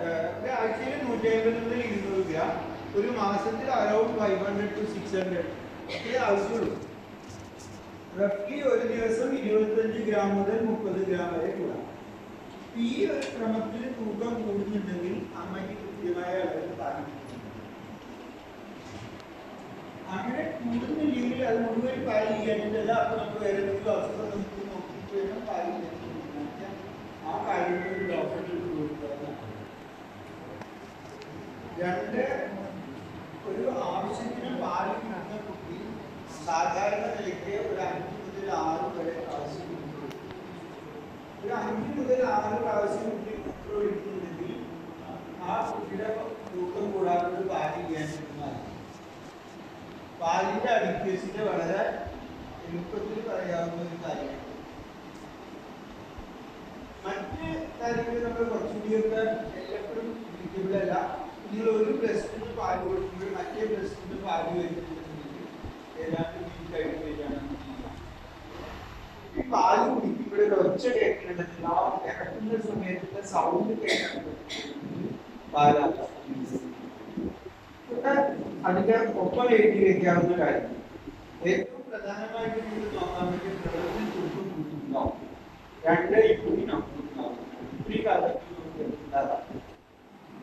ഒരാഴ്ചയിൽ 150 മുതൽ 200 ഗ്രാം, ഒരു മാസത്തിൽ അറൌണ്ട് 500 to 600 ഇത്രേ ആവശ്യമുള്ളൂ. റഫ്ലി ഒരു ദിവസം 25 ഗ്രാം മുതൽ 30 ഗ്രാം വരെ കൂടാം. ഈ ഒരു ക്രമത്തിൽ തൂക്കം കൂടുന്നുണ്ടെങ്കിൽ അമ്മയ്ക്ക് കൃത്യമായ അളവിൽ പാലിക്കണം. അങ്ങനെ കൂടുന്നില്ലെങ്കിൽ അത് മുഴുവൻ പാലിക്കാനില്ല. അപ്പൊ നമ്മൾ വേറെ എന്തെങ്കിലും അവസരം നമുക്ക് നോക്കിയിട്ട് വേണം പാലിക്കാൻ. ആ കാര്യങ്ങൾ ഡോക്ടർ കൊടുക്കുക. രണ്ട്, ഒരു ആവശ്യത്തിന് പാല് കിട്ടുന്ന കുട്ടി സാധാരണ നിലയ്ക്ക് ഒരു 5 മുതൽ 6 വരെ പ്രാവശ്യം മൂത്രം. ഒരു 5 മുതൽ 6 പ്രാവശ്യം കുട്ടി മൂത്രം ഒഴിക്കുന്നുണ്ടെങ്കിൽ ആ കുട്ടിയുടെ തൂക്കം കൂടാതെ പാല് ചെയ്യാൻ പറ്റുന്നതാണ്. പാലിന്റെ അഡിക്വേസിന്റെ വളരെ എളുപ്പത്തിൽ പറയാവുന്ന ഒരു കാര്യമാണ്. മറ്റ് കാര്യങ്ങൾ നമ്മൾ കുറച്ചുകൂടിയൊക്കെ എല്ലായ്പ്പോഴും എലിജിബിൾ അല്ല. നിങ്ങൾ ഒരു ബ്രസ്റ്റിന് പാല് കൊടുക്കുമ്പോൾ മറ്റേ ബ്രസ്റ്റിന് പാല് വരുന്നുണ്ടെങ്കിൽ ഏതാണ്ട് വീക്കായിട്ട് വരികയാണ്. ഈ പാല് കുടിക്കുമ്പോൾ ഒരു ഒച്ച കേൾക്കേണ്ടതില്ല. ആ ഇറക്കുന്ന സമയത്ത് സൗണ്ട് കേൾക്കേണ്ടത് പാലാണ്. അതിന്റെ ഒപ്പം എഴുതി വെക്കാവുന്ന കാര്യം ഏറ്റവും പ്രധാനമായിട്ട് നിങ്ങൾ നോക്കാൻ പറ്റിയ പ്രവർത്തനം തൂക്കം കൂട്ടുന്നുണ്ടാവും. 2 യൂണിറ്റുണ്ടാവും.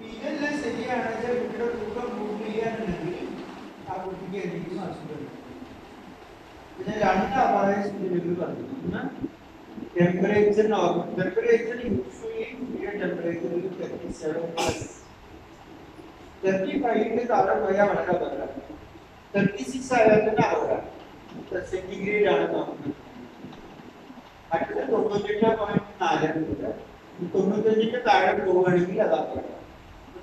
ഇതെല്ലാം ശരിയാണെങ്കിൽ കുട്ടിയുടെ തൂക്കം കൂട്ടുകയാണെന്നുണ്ടെങ്കിൽ ആ കുട്ടിക്ക് എന്തെങ്കിലും അസുഖം. പിന്നെ 2 അപായ സ്ഥിതികൾ പറഞ്ഞു. ഒന്ന് ടെമ്പറേച്ചർ നോർമൽ. ടെമ്പറേച്ചർ യൂഷ്വലി കുട്ടിയുടെ ടെമ്പറേച്ചറിൽ 35 താഴെ പോയാൽ വളരെ അപകടം. 36 ആയാൽ തന്നെ അപകടം. സെന്റിഗ്രേഡ് ആണ് നോക്കുന്നത്. അടുത്ത 98.4. 95 താഴെ പോവുകയാണെങ്കിൽ അത് അപകടം.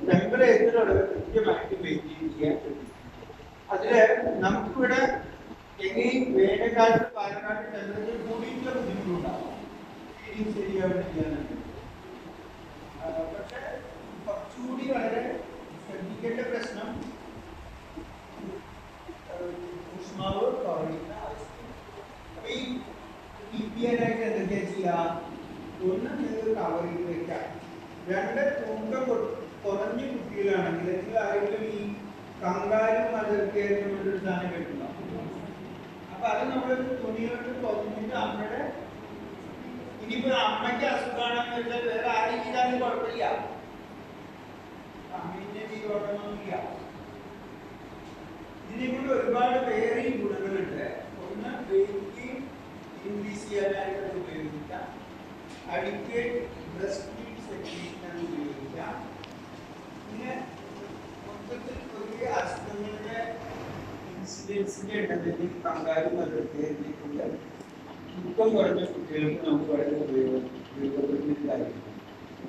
ടെമ്പറേച്ചർ വളരെ കൃത്യമായിട്ട് മെയിൻറ്റെയിൻ ചെയ്യാൻ പറ്റും. അതില് നമുക്കിവിടെ എങ്ങനെ വേനൽക്കാലത്ത് പാലക്കാട് ടെമ്പറേച്ചർ കൂടിയിട്ടുള്ള ബുദ്ധിമുട്ടുണ്ടാകും. ശരിയാവുന്നില്ല. പക്ഷെ കുറച്ചുകൂടി വളരെ ശ്രദ്ധിക്കേണ്ട പ്രശ്നം ഊഷ്മാവ് കുറയുന്ന അവസ്ഥ. അപ്പൊ ഈ കിട്ടിയാനായിട്ട് എന്തൊക്കെയാ ചെയ്യാ? ഒന്ന്, നിങ്ങൾ കവർ ചെയ്ത് വെക്കാം. 2, തൂക്കം കുറഞ്ഞ കുട്ടികളാണെങ്കിൽ നിങ്ങൾ ആരെങ്കിലും ഈ കങ്കാരും അതൊക്കെ ഒരു സാധനം കിട്ടുന്നു. അപ്പൊ അത് നമ്മളൊരു തുണിയോട്ട് പൊതിഞ്ഞിട്ട് അമ്മയുടെ, ഇനിയിപ്പോ അമ്മയ്ക്ക് അസുഖമാണെന്ന് വെച്ചാൽ വേറെ ആരും ചെയ്താലും കുഴപ്പമില്ല. ഇതിനെ കൊണ്ട് ഒരുപാട് വേറെ ഗുണങ്ങളുണ്ട്. ഒന്ന്, വെയിറ്റ് ഇൻക്രീസ് ചെയ്യാനായിട്ട് അത് ഉപയോഗിക്കാം. അഡിക്വേറ്റ് ബ്രസ്റ്റ് ഫീഡ് സെക്രീഷൻ ഉപയോഗിക്കാം. പിന്നെ മൊത്തത്തിൽ പൊതുവെ അസുഖങ്ങളുടെ ഇൻസിഡൻസിന്റെ എണ്ണത്തിൽ കങ്കാരും അതൊക്കെ തൂക്കം കുറഞ്ഞ കുട്ടികൾക്ക് നമുക്ക് വളരെ ഉപയോഗപ്പെടുന്നതായിരിക്കും.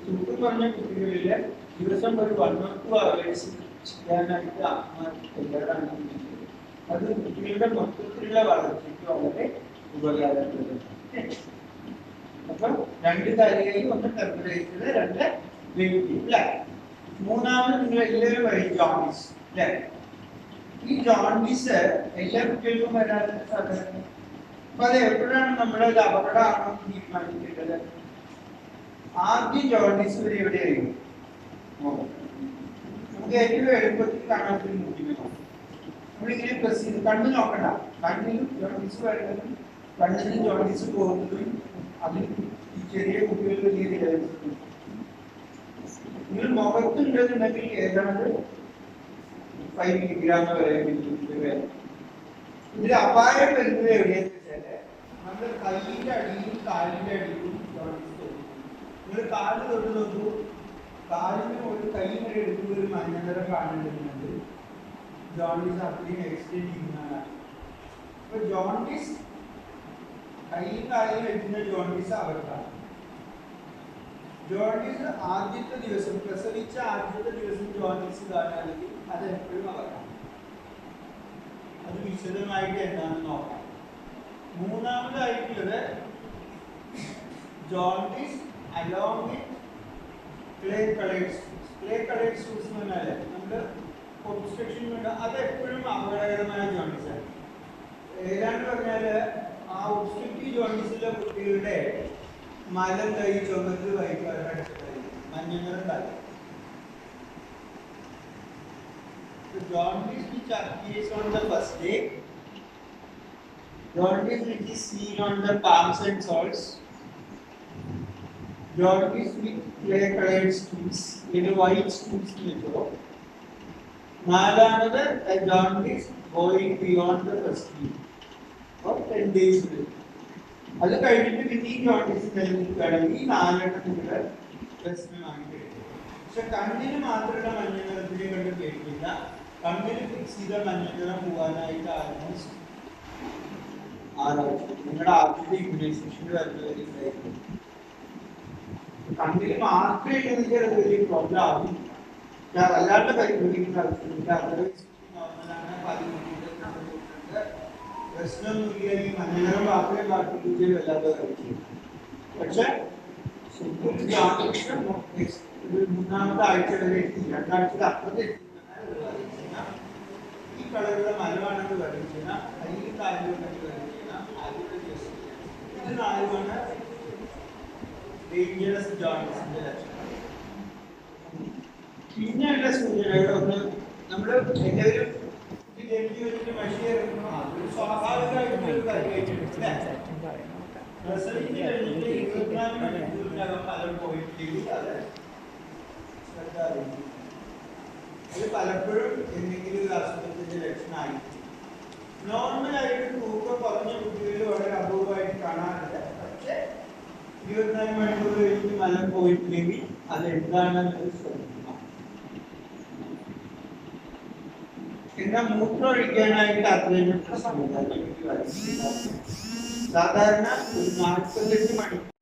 തൂക്കം കുറഞ്ഞ കുട്ടികളിലെ ദിവസം ഒരു 1 or 2 hours ചെയ്യാനായിട്ട് അമ്മമാർക്ക് തയ്യാറാണെങ്കിൽ അത് കുട്ടികളുടെ മൊത്തത്തിലുള്ള വളർച്ചയ്ക്ക് വളരെ ഉപകാരപ്രദമാണ്. അപ്പം 2 കാര്യമായി, ഒന്ന് ടെമ്പറേച്ചർ, 2 വെയിറ്റ് അല്ലേ. മൂന്നാമത് നിങ്ങൾ എല്ലാവരും പറയും ജോണ്ടിസ് അല്ലേ. ഈ ജോണ്ടിസ് എല്ലാ കുട്ടികൾക്കും വരാനുള്ള സാധാരണ. അപ്പൊ അത് എപ്പോഴാണ് നമ്മളത് അപകടമാണോ തീരുമാനിക്കേണ്ടത്? ആദ്യം ജോണ്ടിസ് വരെ എവിടെയായിരിക്കും? നമുക്ക് ഏറ്റവും എളുപ്പത്തിൽ കാണാൻ പറ്റുന്ന ബുദ്ധിമുട്ടാണ്. നമ്മളിങ്ങനെ പ്രസ് ചെയ്ത് കണ്ണ് നോക്കണ്ട. കണ്ണിലും ജോണ്ടിസ് വരുന്നതും കണ്ണിലും ജോണ്ടിസ് പോകുന്നതും അതിൽ ചെറിയ കുട്ടികൾ വലിയ ലെവൽസ്. നിങ്ങൾ മുഖത്തുണ്ടെന്നുണ്ടെങ്കിൽ ഏതാണ്ട് 5 മില്ലിഗ്രാം വരെ ഇതിൽ അപായം വരുന്നത് എവിടെയെന്ന് വെച്ചാല് നമ്മുടെ കൈയിന്റെ അടിയിലും കാലിന്റെ അടിയിലും ജോണ്ടിസ് വരും. നിങ്ങൾ കാല് തൊട്ട് നോക്കൂ. കാലിന് ഒരു കൈ വരെ എടുക്കുമ്പോൾ ഒരു മഞ്ഞ നിറം കാണുന്നുണ്ട്. ജോണ്ടിസ് അത്രയും എക്സ്റ്റെൻഡ് ചെയ്യുന്നതാണ്. അപ്പൊ ജോണ്ടിസ് കൈയും കാലിലും എടുക്കുന്ന ജോണ്ടിസ് അവർക്കാണ്. ജോണ്ടിസ് ആദ്യത്തെ ദിവസം, പ്രസവിച്ച ആദ്യത്തെ ദിവസം ജോണ്ടിസ് കാണുകയാണെങ്കിൽ അത് എപ്പോഴും അവർക്കാണ്. അത് വിശദമായിട്ട് എന്താണെന്ന് നോക്കാം. മൂന്നാമതായിട്ടുള്ളത് jaundice along with clay coloured stools. Clay coloured stools എന്ന് പറഞ്ഞാൽ നമ്മുടെ ഒബ്സ്ട്രക്ഷൻ വേണ്ട, അത് എപ്പോഴും അപകടകരമായ ജോണ്ടിസ് ആണ്. ഏതാണ്ട് പറഞ്ഞാല് ആ ഒബ്സ്ട്രക്റ്റീവ് ജോണ്ടിസിലെ കുട്ടികളുടെ മലം കൈ ചുമന്ന് വൈകാതെ മഞ്ഞ നിറം താഴെ. The jaundice which appears on the first day, jaundice which is seen on the palms and soles, jaundice with clear colored stools, white stools വെച്ചോ. നാലാമത് jaundice going beyond the first week or 10 days. അത് കഴിഞ്ഞിട്ട് പിന്നെ ഈ jaundice നിലനിൽക്കുകയാണെങ്കിൽ 4 എണ്ണത്തിനുള്ള പ്രശ്നമായി കഴിയും. പക്ഷെ കണ്ണിന് മാത്രമുള്ള മഞ്ഞ നിറത്തിനെ കണ്ട് പേടിക്കില്ല. കണ്ണിന് ഫിക്സ് ചെയ്ത മഞ്ഞ നിറം പോകാനായിട്ട് ആൽമോസ്റ്റ് 6 ആഴ്ച നിങ്ങളുടെ ആദ്യത്തെ ഇമ്മ്യൂണൈസേഷൻ വരുന്നവരുണ്ടായിരുന്നു. കണ്ണിന് മാത്രമായിട്ട് എനിക്ക് വലിയ പ്രോബ്ലം ആവും. വല്ലാണ്ട് പരിഗണിക്കുന്ന ആവശ്യമില്ല. അതർവൈസ് നോർമലാണ്. പ്രശ്നമൊന്നുമില്ല. ഈ മഞ്ഞനിറം മാത്രമേ ബാക്കി വല്ലാതെ കഴിക്കും. പക്ഷെ മൂന്നാമത്തെ ആഴ്ച വരെ എത്തി, രണ്ടാഴ്ചയുടെ അപ്പുറത്ത് ഈ കളറുള്ള മരമാണെന്ന് പറയുന്ന കയ്യിൽ കാലുകൊണ്ടെങ്കിൽ പറയുന്ന ആദ്യത്തെ ദിവസം ഇത് 4 ഡേഞ്ചറസ് ജോണ്ടിസിന്റെ ലക്ഷണം. പിന്നെയുള്ള സൂചനകൾ ഒന്ന് നമ്മൾ എല്ലാവരും സ്വാഭാവികമായിട്ടുള്ള പ്രസവിച്ച് കഴിഞ്ഞിട്ട് 24 മണിക്കൂറിനകം ഫലം പോയിട്ടില്ലെങ്കിൽ അത് അത് പലപ്പോഴും എന്തെങ്കിലും ഒരു അസുഖത്തിന്റെ ലക്ഷണമായിരിക്കും. നോർമലായിട്ട് തൂക്കം കുറഞ്ഞ കുട്ടികളിൽ വളരെ അപൂർവമായിട്ട് കാണാറില്ല. പക്ഷെ 24 മണിക്കൂർ കഴിഞ്ഞ് ഫലം പോയിട്ടില്ലെങ്കിൽ അത് എന്താണെന്നത് ശ്രദ്ധിക്കണം. എന്നാൽ മൂത്രമൊഴിക്കാനായിട്ട് അത്രയും സാധാരണ ഒരു 48 മണിക്കൂർ